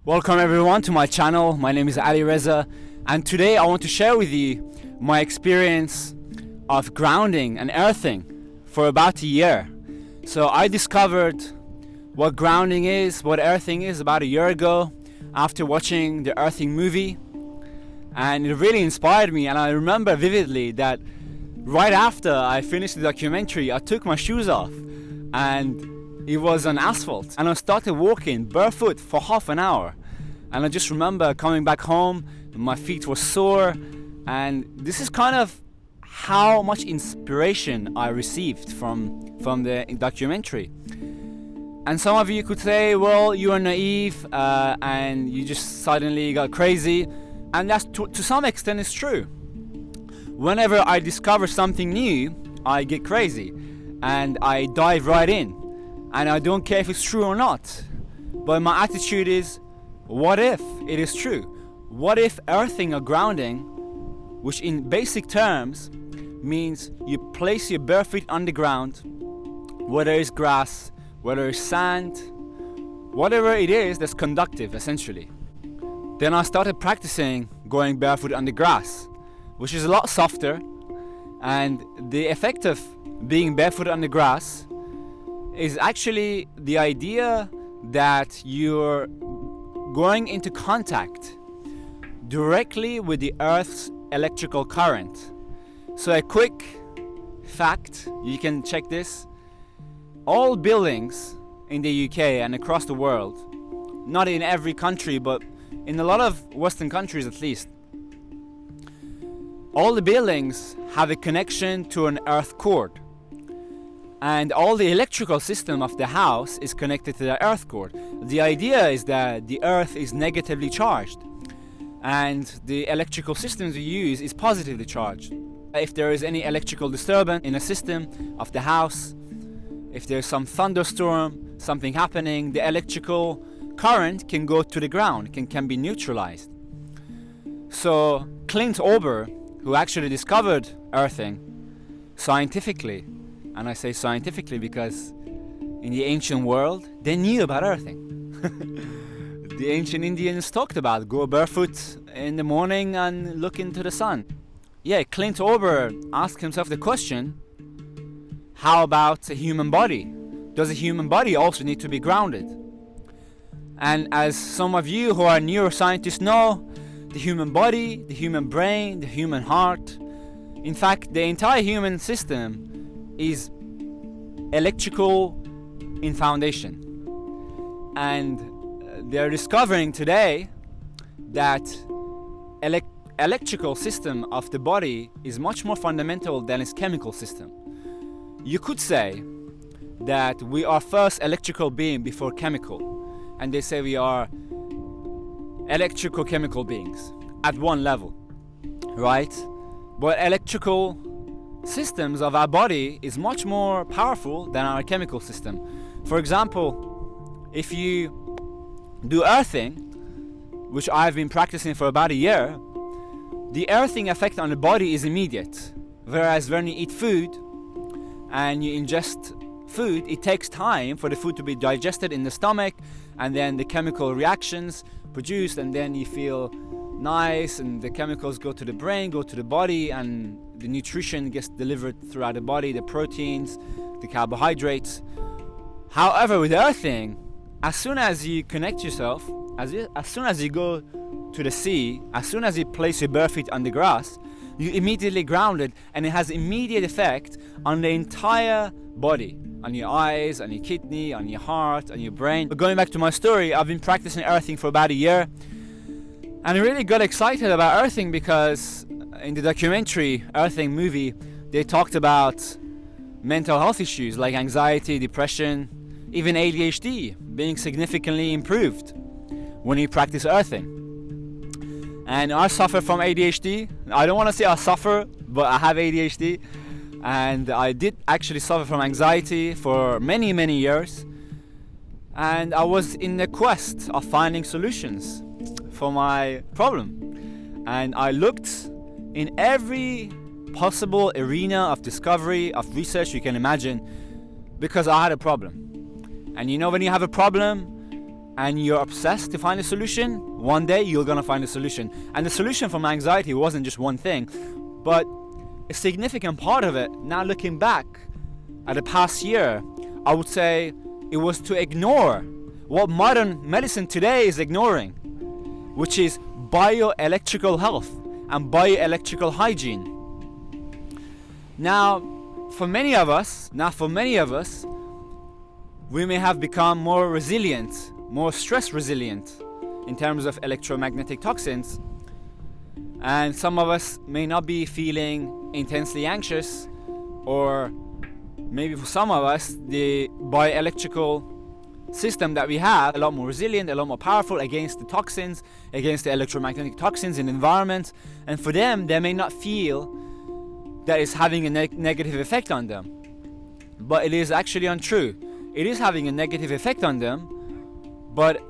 Welcome everyone to my channel. My name is Ali-Reza, and today I want to share with you my experience of grounding and earthing for about a year. So I discovered what grounding is, what earthing is about a year ago after watching the Earthing movie, and it really inspired me. And I remember vividly that right after I finished the documentary, I took my shoes off and it was on asphalt, and I started walking barefoot for half an hour. And I just remember coming back home, my feet were sore, and this is kind of how much inspiration I received from the documentary. And some of you could say, well, you are naive and you just suddenly got crazy, and that's to some extent is true. Whenever I discover something new, I get crazy and I dive right in. And I don't care if it's true or not. But my attitude is, what if it is true? What if earthing or grounding, which in basic terms means you place your bare feet on the ground, whether it's grass, whether it's sand, whatever it is that's conductive essentially. Then I started practicing going barefoot on the grass, which is a lot softer, and the effect of being barefoot on the grass is actually the idea that you're going into contact directly with the Earth's electrical current. So a quick fact, you can check this. All buildings in the UK and across the world, not in every country, but in a lot of Western countries at least, all the buildings have a connection to an earth cord. And all the electrical system of the house is connected to the earth core. The idea is that the earth is negatively charged and the electrical systems we use is positively charged. If there is any electrical disturbance in a system of the house, if there's some thunderstorm, something happening, the electrical current can go to the ground, can be neutralized. So Clint Ober, who actually discovered earthing scientifically, and I say scientifically because in the ancient world, they knew about earthing. The ancient Indians talked about go barefoot in the morning and look into the sun. Yeah, Clint Ober asked himself the question, how about a human body? Does a human body also need to be grounded? And as some of you who are neuroscientists know, the human body, the human brain, the human heart, in fact, the entire human system is electrical in foundation. And they're discovering today that electrical system of the body is much more fundamental than its chemical system. You could say that we are first electrical being before chemical, and they say we are electrical chemical beings at one level, right? But electrical systems of our body is much more powerful than our chemical system. For example, if you do earthing, which I've been practicing for about a year, the earthing effect on the body is immediate. Whereas when you eat food and you ingest food, it takes time for the food to be digested in the stomach, and then the chemical reactions produced, and then you feel nice, and the chemicals go to the brain, go to the body, and the nutrition gets delivered throughout the body, the proteins, the carbohydrates. However, with earthing, as soon as you connect yourself, as soon as you go to the sea, as soon as you place your bare feet on the grass, you immediately grounded, and it has immediate effect on the entire body, on your eyes, on your kidney, on your heart, on your brain. But going back to my story, I've been practicing earthing for about a year, and I really got excited about earthing because in the documentary Earthing movie, they talked about mental health issues like anxiety, depression, even ADHD being significantly improved when you practice earthing. And I suffer from ADHD. I don't want to say I suffer, but I have ADHD. And I did actually suffer from anxiety for many, many years. And I was in the quest of finding solutions for my problem. And I looked in every possible arena of discovery, of research you can imagine, because I had a problem. And you know, when you have a problem and you're obsessed to find a solution, one day you're gonna find a solution. And the solution from anxiety wasn't just one thing, but a significant part of it, now looking back at the past year, I would say it was to ignore what modern medicine today is ignoring, which is bioelectrical health and bioelectrical hygiene. Now, for many of us, we may have become more resilient, more stress resilient in terms of electromagnetic toxins, and some of us may not be feeling intensely anxious, or maybe for some of us the bioelectrical system that we have a lot more resilient, a lot more powerful against the toxins, against the electromagnetic toxins in the environment, and for them they may not feel that it's having a negative effect on them, but it is actually untrue. It is having a negative effect on them, but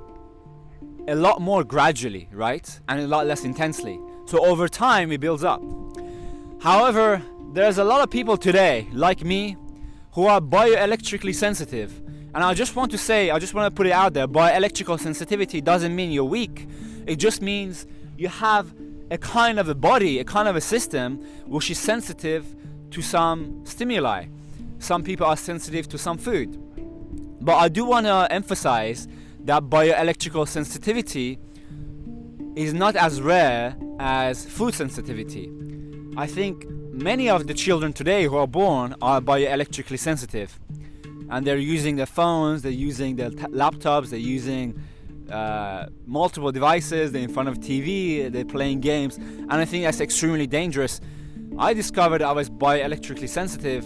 a lot more gradually, right? And a lot less intensely. So over time it builds up. However, there's a lot of people today, like me, who are bioelectrically sensitive. And I just want to put it out there, bioelectrical sensitivity doesn't mean you're weak. It just means you have a kind of a body, a kind of a system which is sensitive to some stimuli. Some people are sensitive to some food. But I do want to emphasize that bioelectrical sensitivity is not as rare as food sensitivity. I think many of the children today who are born are bioelectrically sensitive, and they're using their phones, they're using their laptops, they're using multiple devices, they're in front of TV, they're playing games, and I think that's extremely dangerous. I discovered I was bioelectrically sensitive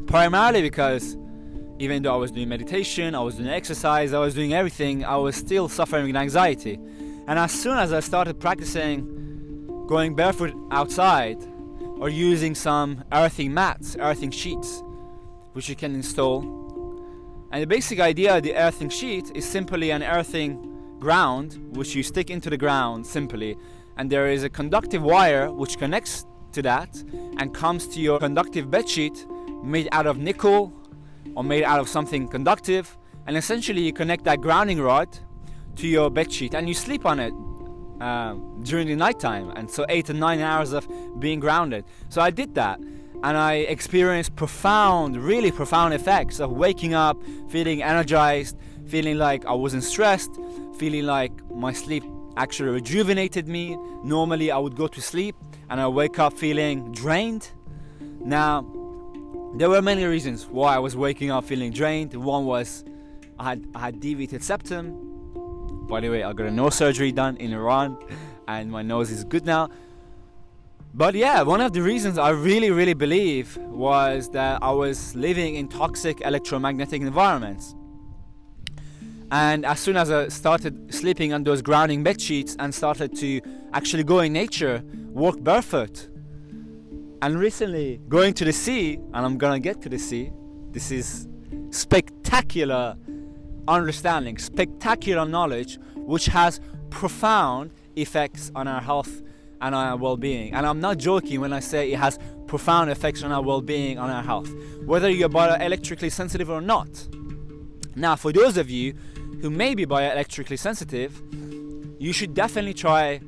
primarily because even though I was doing meditation, I was doing exercise, I was doing everything, I was still suffering with anxiety. And as soon as I started practicing going barefoot outside, or using some earthing mats, earthing sheets, which you can install. And the basic idea of the earthing sheet is simply an earthing ground, which you stick into the ground simply. And there is a conductive wire which connects to that and comes to your conductive bed sheet made out of nickel or made out of something conductive, and essentially you connect that grounding rod to your bed sheet and you sleep on it during the nighttime, and so 8 to 9 hours of being grounded. So I did that, and I experienced really profound effects of waking up feeling energized, feeling like I wasn't stressed, feeling like my sleep actually rejuvenated me. Normally I would go to sleep and I wake up feeling drained. Now, there were many reasons why I was waking up feeling drained. One was I had deviated septum. By the way, I got a nose surgery done in Iran, and my nose is good now. But yeah, one of the reasons I really believe was that I was living in toxic electromagnetic environments. And as soon as I started sleeping on those grounding bed sheets and started to actually go in nature, walk barefoot, and recently going to the sea, and I'm gonna get to the sea, this is spectacular understanding, spectacular knowledge, which has profound effects on our health and on our well-being. And I'm not joking when I say it has profound effects on our well-being, on our health, whether you're bioelectrically sensitive or not. Now, for those of you who may be bioelectrically sensitive, you should definitely try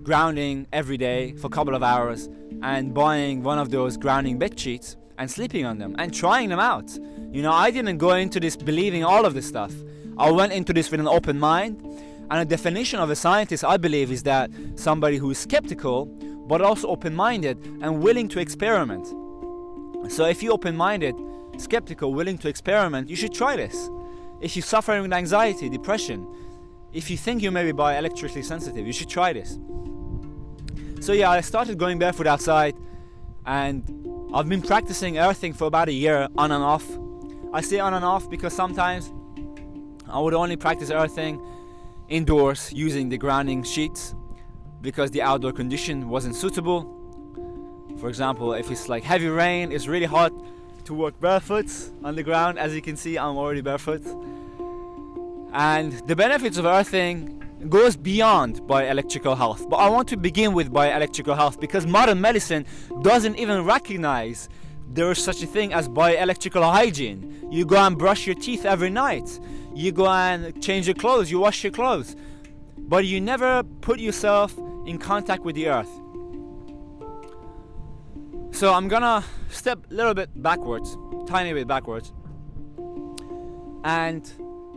grounding every day for a couple of hours and buying one of those grounding bed sheets and sleeping on them and trying them out. You know, I didn't go into this believing all of this stuff. I went into this with an open mind, and a definition of a scientist, I believe, is that somebody who is skeptical but also open-minded and willing to experiment. So if you're open-minded, skeptical, willing to experiment, you should try this. If you're suffering with anxiety, depression, if you think you may be bioelectrically sensitive, you should try this. So yeah, I started going barefoot outside, and I've been practicing earthing for about a year, on and off. I say on and off because sometimes I would only practice earthing indoors using the grounding sheets because the outdoor condition wasn't suitable. For example, if it's like heavy rain, it's really hard to walk barefoot on the ground. As you can see, I'm already barefoot. And the benefits of earthing goes beyond bioelectrical health. But I want to begin with bioelectrical health because modern medicine doesn't even recognize there is such a thing as bioelectrical hygiene. You go and brush your teeth every night. You go and change your clothes, you wash your clothes. But you never put yourself in contact with the earth. So I'm gonna step a little bit backwards, tiny bit backwards, and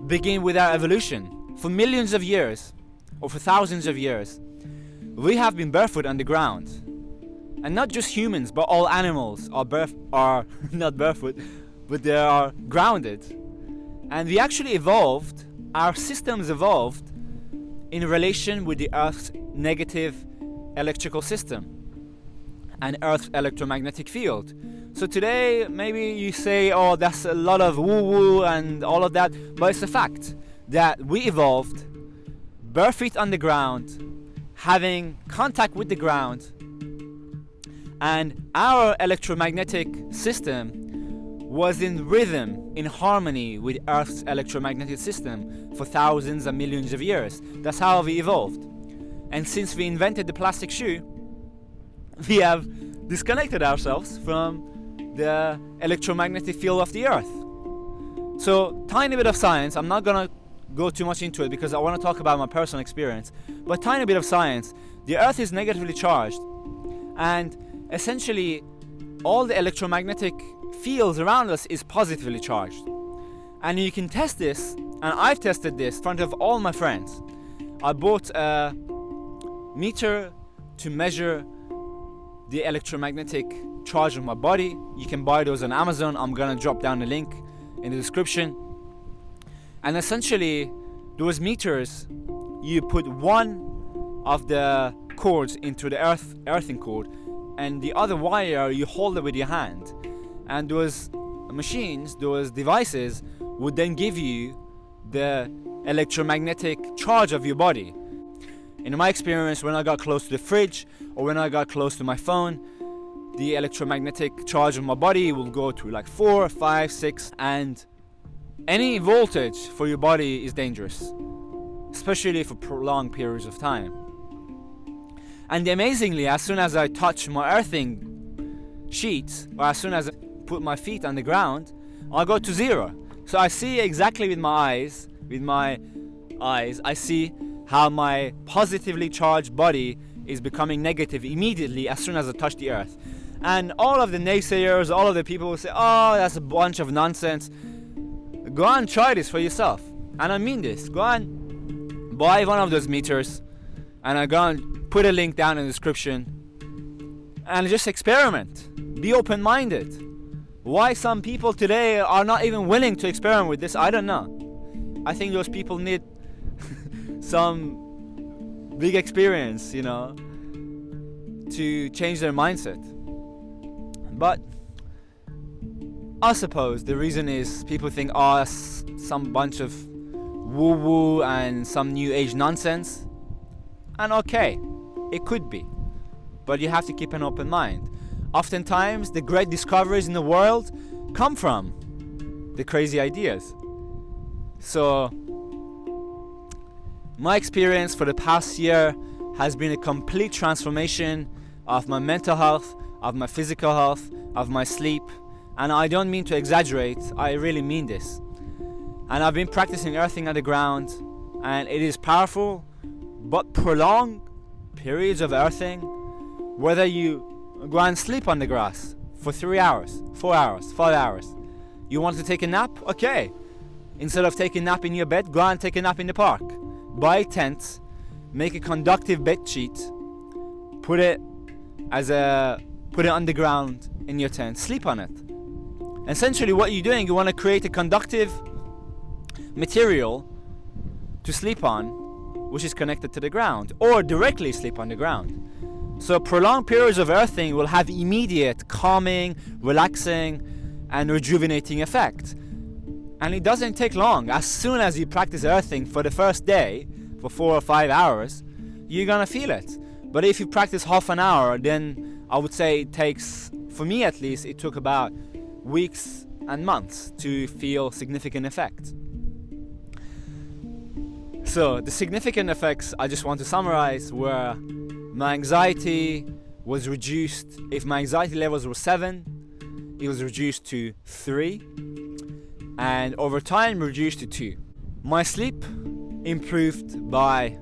begin with our evolution. For millions of years, or for thousands of years, we have been barefoot on the ground. And not just humans, but all animals are not barefoot, but they are grounded. And we actually evolved, our systems evolved in relation with the Earth's negative electrical system and Earth's electromagnetic field. So today, maybe you say, oh, that's a lot of woo-woo and all of that, but it's a fact that we evolved bare feet on the ground, having contact with the ground, and our electromagnetic system was in rhythm, in harmony with Earth's electromagnetic system for thousands and millions of years. That's how we evolved. And since we invented the plastic shoe, we have disconnected ourselves from the electromagnetic field of the Earth. So, tiny bit of science. I'm not gonna go too much into it because I want to talk about my personal experience. But tiny bit of science. The Earth is negatively charged, and essentially all the electromagnetic fields around us is positively charged. And you can test this, and I've tested this in front of all my friends. I bought a meter to measure the electromagnetic charge of my body. You can buy those on Amazon. I'm gonna drop down the link in the description. And essentially those meters, you put one of the cords into the earthing cord, and the other wire you hold it with your hand, and those machines, those devices would then give you the electromagnetic charge of your body. In my experience, when I got close to the fridge or when I got close to my phone, the electromagnetic charge of my body will go to like 4, 5, 6, and any voltage for your body is dangerous, especially for prolonged periods of time. And amazingly, as soon as I touch my earthing sheet, or as soon as I put my feet on the ground, I go to zero. So I see exactly with my eyes, I see how my positively charged body is becoming negative immediately as soon as I touch the earth. And all of the naysayers, all of the people will say, oh, that's a bunch of nonsense. Go and try this for yourself. And I mean this. Go and buy one of those meters, and I'm going to put a link down in the description, and just experiment. Be open-minded. Why some people today are not even willing to experiment with this, I don't know. I think those people need some big experience, to change their mindset. But I suppose the reason is people think, oh, that's some bunch of woo-woo and some new age nonsense. And okay, it could be, but you have to keep an open mind. Oftentimes, the great discoveries in the world come from the crazy ideas. So, my experience for the past year has been a complete transformation of my mental health, of my physical health, of my sleep. And I don't mean to exaggerate, I really mean this. And I've been practicing earthing on the ground, and it is powerful, but prolonged periods of earthing, whether you go and sleep on the grass for 3 hours, 4 hours, 5 hours. You want to take a nap? Okay. Instead of taking a nap in your bed, go and take a nap in the park. Buy a tent, make a conductive bed sheet, put it on the ground in your tent, sleep on it. Essentially what you're doing, you want to create a conductive material to sleep on, which is connected to the ground, or directly sleep on the ground. So prolonged periods of earthing will have immediate calming, relaxing, and rejuvenating effect. And it doesn't take long. As soon as you practice earthing for the first day, for 4 or 5 hours, you're gonna feel it. But if you practice half an hour, then I would say it takes, for me at least, it took about weeks and months to feel significant effect. So the significant effects I just want to summarize were my anxiety was reduced. If my anxiety levels were 7, it was reduced to 3, and over time reduced to 2. My sleep improved by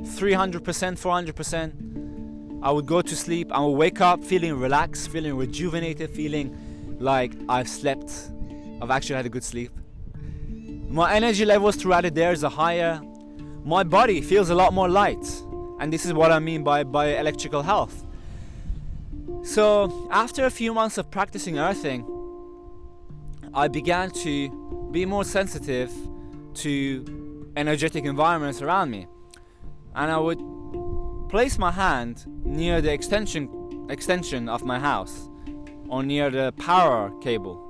300%, 400%. I would go to sleep, I would wake up feeling relaxed, feeling rejuvenated, feeling like I've actually had a good sleep. My energy levels throughout the day are higher. My body feels a lot more light, and this is what I mean by bioelectrical health. So after a few months of practicing earthing, I began to be more sensitive to energetic environments around me, and I would place my hand near the extension of my house or near the power cable.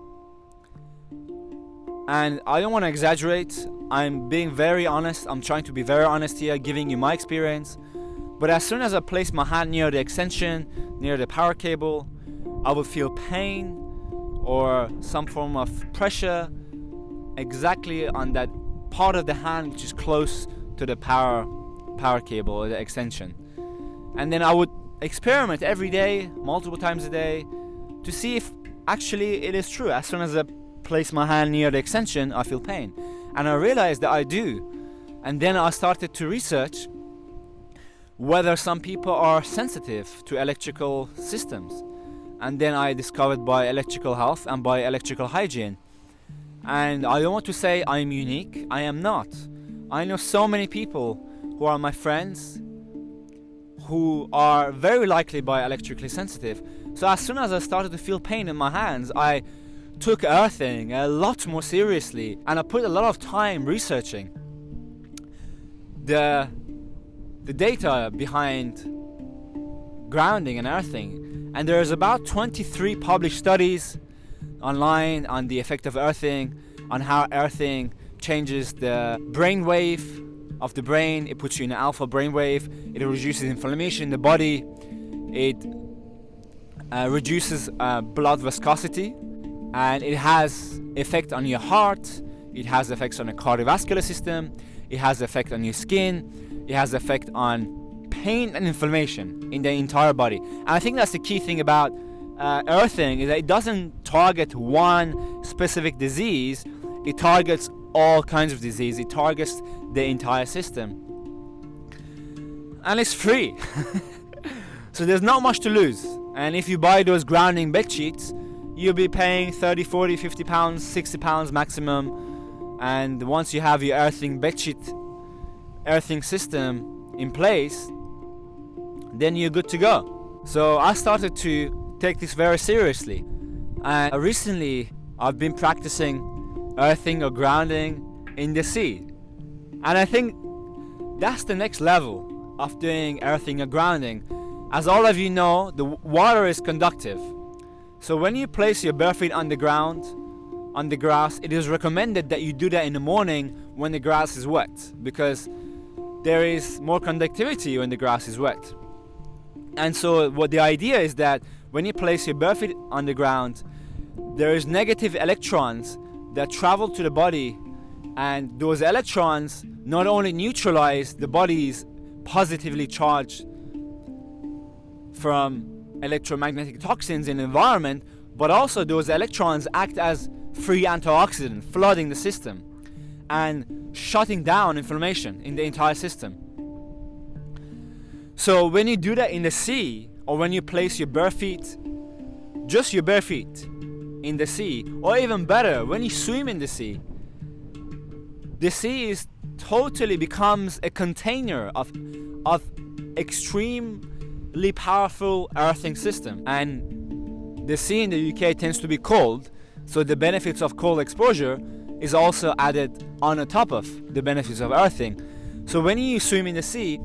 And I don't want to exaggerate, I'm being very honest, I'm trying to be very honest here, giving you my experience. But as soon as I placed my hand near the extension, near the power cable, I would feel pain or some form of pressure exactly on that part of the hand which is close to the power cable or the extension. And then I would experiment every day, multiple times a day, to see if actually it is true. As soon as I place my hand near the extension, I feel pain. And I realized that I do. And then I started to research whether some people are sensitive to electrical systems. And then I discovered bioelectrical health and bioelectrical hygiene. And I don't want to say I'm unique, I am not. I know so many people who are my friends who are very likely bioelectrically sensitive. So as soon as I started to feel pain in my hands, I took earthing a lot more seriously, and I put a lot of time researching the data behind grounding and earthing. And there's about 23 published studies online on the effect of earthing, on how earthing changes the brain wave of the brain. It puts you in an alpha brainwave. It reduces inflammation in the body. It reduces blood viscosity, and it has effect on your heart. It has effects on the cardiovascular system. It has effect on your skin. It has effect on pain and inflammation in the entire body. And I think that's the key thing about earthing, is that it doesn't target one specific disease. It targets all kinds of disease. It targets the entire system, and it's free. So there's not much to lose. And if you buy those grounding bed sheets, you'll be paying 30, 40, 50 pounds, 60 pounds maximum. And once you have your earthing system in place, then you're good to go. So I started to take this very seriously, and recently I've been practicing earthing or grounding in the sea. And I think that's the next level of doing earthing or grounding. As all of you know, the water is conductive. So when you place your bare feet on the ground, on the grass, it is recommended that you do that in the morning when the grass is wet, because there is more conductivity when the grass is wet. And so what the idea is that when you place your bare feet on the ground, there is negative electrons that travel to the body, and those electrons not only neutralize the body's positively charged from electromagnetic toxins in the environment, but also those electrons act as free antioxidant, flooding the system and shutting down inflammation in the entire system. So when you do that in the sea, or when you place your bare feet, just your bare feet in the sea, or even better, when you swim in the sea is totally becomes a container of extremely powerful earthing system. And the sea in the UK tends to be cold, so the benefits of cold exposure is also added on the top of the benefits of earthing. So when you swim in the sea,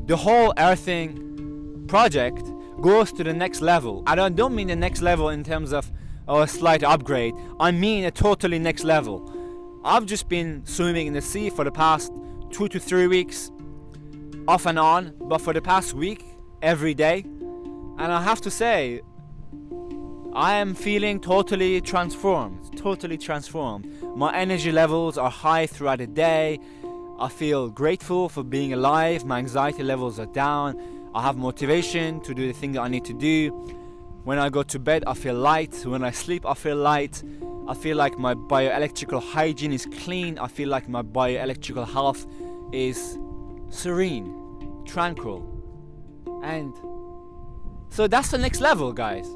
the whole earthing project goes to the next level. I don't mean the next level in terms of a slight upgrade. I mean a totally next level. I've just been swimming in the sea for the past 2 to 3 weeks, off and on, but for the past week, every day. And I have to say, I am feeling totally transformed. My energy levels are high throughout the day. I feel grateful for being alive. My anxiety levels are down. I have motivation to do the thing that I need to do. When I go to bed, I feel light. When I sleep, I feel light. I feel like my bioelectrical hygiene is clean. I feel like my bioelectrical health is serene, tranquil. And so that's the next level, guys.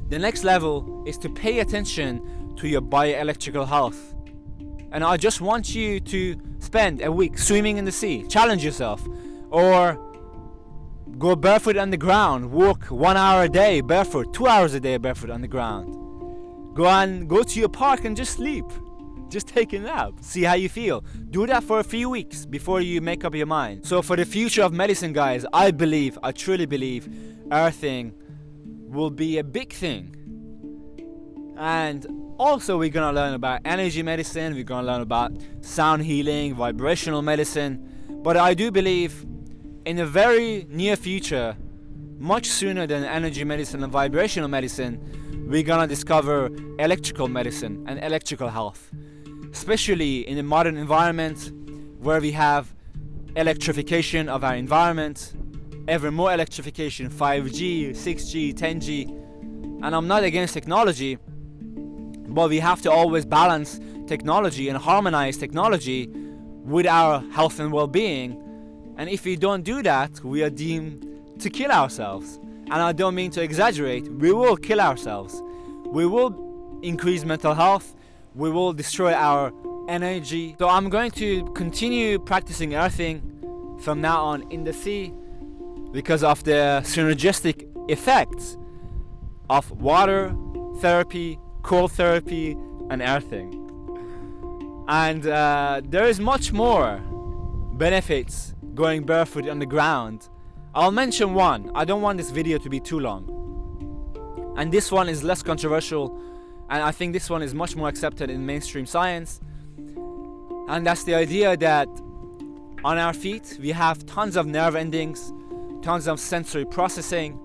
The next level is to pay attention to your bioelectrical health. And I just want you to spend a week swimming in the sea. Challenge yourself. Or go barefoot on the ground. Walk 1 hour a day barefoot, 2 hours a day barefoot on the ground. Go to your park and just sleep. Just take a nap. See how you feel. Do that for a few weeks before you make up your mind. So for the future of medicine, guys, I truly believe earthing will be a big thing. And also we're gonna learn about energy medicine, we're gonna learn about sound healing, vibrational medicine. But I do believe in the very near future, much sooner than energy medicine and vibrational medicine, we're gonna discover electrical medicine and electrical health. Especially in a modern environment where we have electrification of our environment, ever more electrification, 5G, 6G, 10G. And I'm not against technology, but we have to always balance technology and harmonize technology with our health and well-being. And if we don't do that, we are deemed to kill ourselves. And I don't mean to exaggerate, we will kill ourselves. We will increase mental health, we will destroy our energy. So I'm going to continue practicing earthing from now on in the sea because of the synergistic effects of water therapy, cold therapy, and earthing. And there is much more benefits going barefoot on the ground. I'll mention one. I don't want this video to be too long. And this one is less controversial, and I think this one is much more accepted in mainstream science. And that's the idea that on our feet we have tons of nerve endings, tons of sensory processing.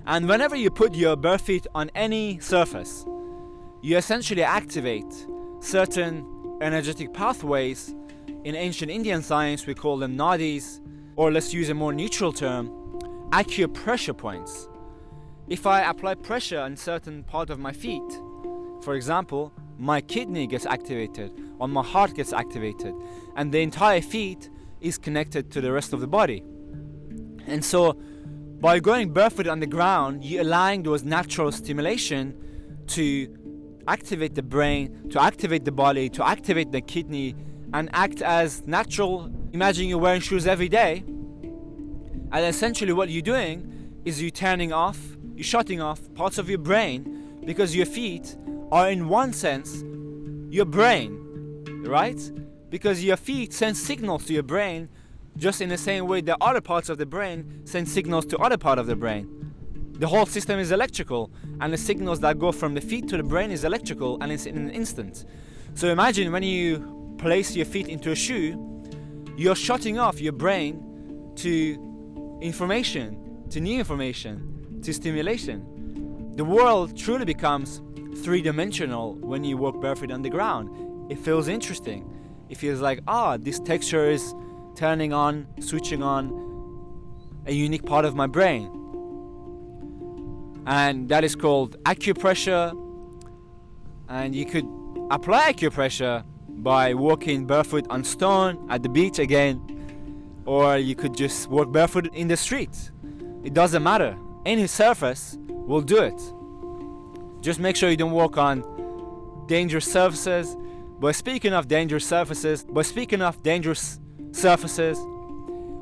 And whenever you put your bare feet on any surface, you essentially activate certain energetic pathways. In ancient Indian science, we call them nadis, or let's use a more neutral term, acupressure points. If I apply pressure on certain part of my feet, for example, my kidney gets activated, or my heart gets activated, and the entire feet is connected to the rest of the body. And so, by going barefoot on the ground, you're allowing those natural stimulation to activate the brain, to activate the body, to activate the kidney, and act as natural. Imagine you're wearing shoes every day, and essentially what you're doing is you're shutting off parts of your brain, because your feet are in one sense your brain, right? Because your feet send signals to your brain just in the same way that other parts of the brain send signals to other part of the brain. The whole system is electrical, and the signals that go from the feet to the brain is electrical, and it's in an instant. So imagine when you place your feet into a shoe, you're shutting off your brain to information, to new information, to stimulation. The world truly becomes three-dimensional when you walk barefoot on the ground. It feels interesting. It feels like, this texture is turning on, switching on a unique part of my brain. And that is called acupressure. And you could apply acupressure by walking barefoot on stone at the beach again, or you could just walk barefoot in the street. It doesn't matter. Any surface will do it. Just make sure you don't walk on dangerous surfaces. But speaking of dangerous surfaces,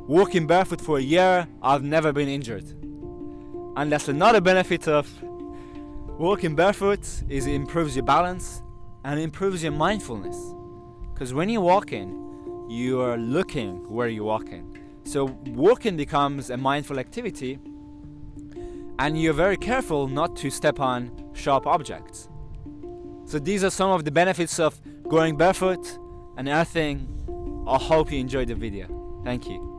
walking barefoot for a year, I've never been injured. And that's another benefit of walking barefoot, is it improves your balance and improves your mindfulness. Because when you're walking, you are looking where you're walking. So walking becomes a mindful activity, and you're very careful not to step on sharp objects. So these are some of the benefits of going barefoot and earthing. I hope you enjoyed the video. Thank you.